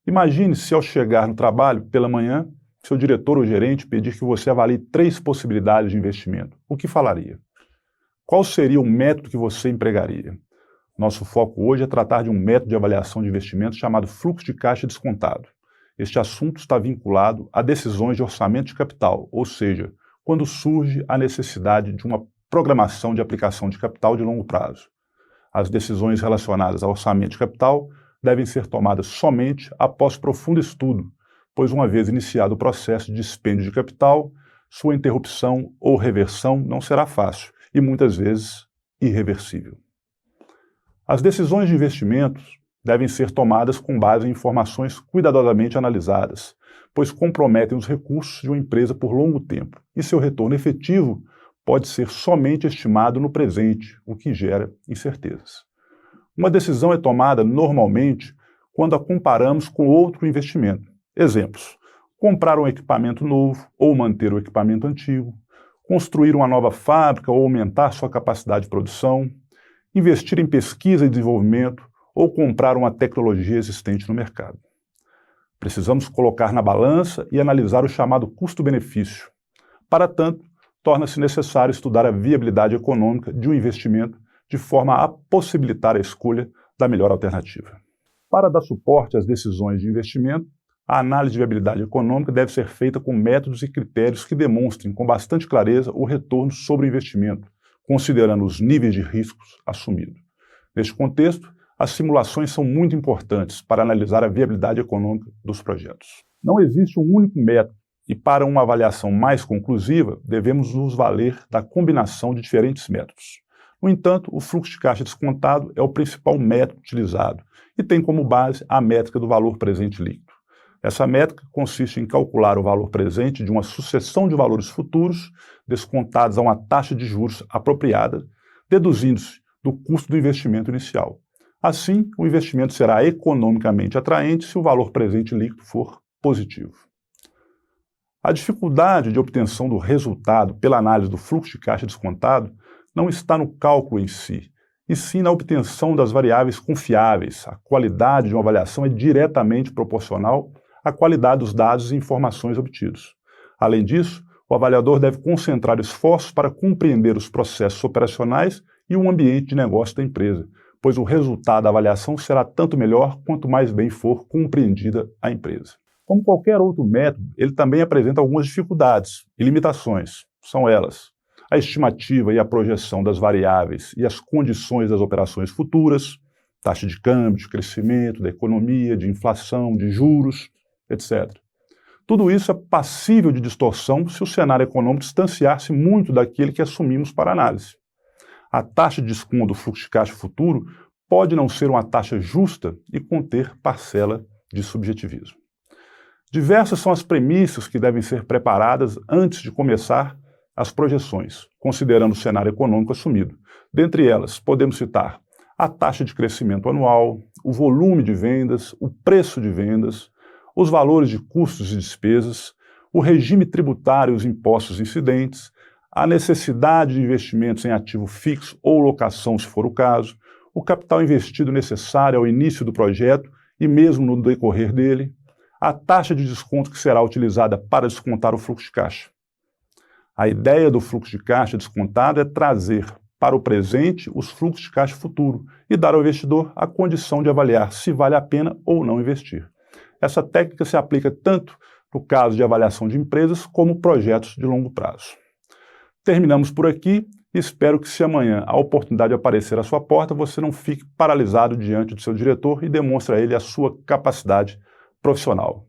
Imagine se ao chegar no trabalho pela manhã, seu diretor ou gerente pedir que você avalie 3 possibilidades de investimento. O que falaria? Qual seria o método que você empregaria? Nosso foco hoje é tratar de um método de avaliação de investimentos chamado fluxo de caixa descontado. Este assunto está vinculado a decisões de orçamento de capital, ou seja, quando surge a necessidade de uma programação de aplicação de capital de longo prazo. As decisões relacionadas ao orçamento de capital devem ser tomadas somente após profundo estudo, pois uma vez iniciado o processo de dispêndio de capital, sua interrupção ou reversão não será fácil e muitas vezes irreversível. As decisões de investimentos devem ser tomadas com base em informações cuidadosamente analisadas, pois comprometem os recursos de uma empresa por longo tempo, e seu retorno efetivo pode ser somente estimado no presente, o que gera incertezas. Uma decisão é tomada normalmente quando a comparamos com outro investimento. Exemplos: comprar um equipamento novo ou manter o equipamento antigo, construir uma nova fábrica ou aumentar sua capacidade de produção, investir em pesquisa e desenvolvimento ou comprar uma tecnologia existente no mercado. Precisamos colocar na balança e analisar o chamado custo-benefício. Para tanto, torna-se necessário estudar a viabilidade econômica de um investimento de forma a possibilitar a escolha da melhor alternativa. Para dar suporte às decisões de investimento, a análise de viabilidade econômica deve ser feita com métodos e critérios que demonstrem com bastante clareza o retorno sobre o investimento, considerando os níveis de riscos assumidos. Neste contexto, as simulações são muito importantes para analisar a viabilidade econômica dos projetos. Não existe um único método e, para uma avaliação mais conclusiva, devemos nos valer da combinação de diferentes métodos. No entanto, o fluxo de caixa descontado é o principal método utilizado e tem como base a métrica do valor presente líquido. Essa métrica consiste em calcular o valor presente de uma sucessão de valores futuros descontados a uma taxa de juros apropriada, deduzindo-se do custo do investimento inicial. Assim, o investimento será economicamente atraente se o valor presente líquido for positivo. A dificuldade de obtenção do resultado pela análise do fluxo de caixa descontado não está no cálculo em si, e sim na obtenção das variáveis confiáveis. A qualidade de uma avaliação é diretamente proporcional à qualidade dos dados e informações obtidos. Além disso, o avaliador deve concentrar esforços para compreender os processos operacionais e o ambiente de negócio da empresa, pois o resultado da avaliação será tanto melhor quanto mais bem for compreendida a empresa. Como qualquer outro método, ele também apresenta algumas dificuldades e limitações. São elas: a estimativa e a projeção das variáveis e as condições das operações futuras, taxa de câmbio, de crescimento, da economia, de inflação, de juros, etc. Tudo isso é passível de distorção se o cenário econômico distanciar-se muito daquele que assumimos para análise. A taxa de desconto do fluxo de caixa futuro pode não ser uma taxa justa e conter parcela de subjetivismo. Diversas são as premissas que devem ser preparadas antes de começar as projeções, considerando o cenário econômico assumido. Dentre elas, podemos citar a taxa de crescimento anual, o volume de vendas, o preço de vendas, os valores de custos e despesas, o regime tributário e os impostos incidentes, a necessidade de investimentos em ativo fixo ou locação, se for o caso, o capital investido necessário ao início do projeto e mesmo no decorrer dele, a taxa de desconto que será utilizada para descontar o fluxo de caixa. A ideia do fluxo de caixa descontado é trazer para o presente os fluxos de caixa futuro e dar ao investidor a condição de avaliar se vale a pena ou não investir. Essa técnica se aplica tanto no caso de avaliação de empresas como projetos de longo prazo. Terminamos por aqui e espero que, se amanhã a oportunidade aparecer à sua porta, você não fique paralisado diante do seu diretor e demonstre a ele a sua capacidade profissional.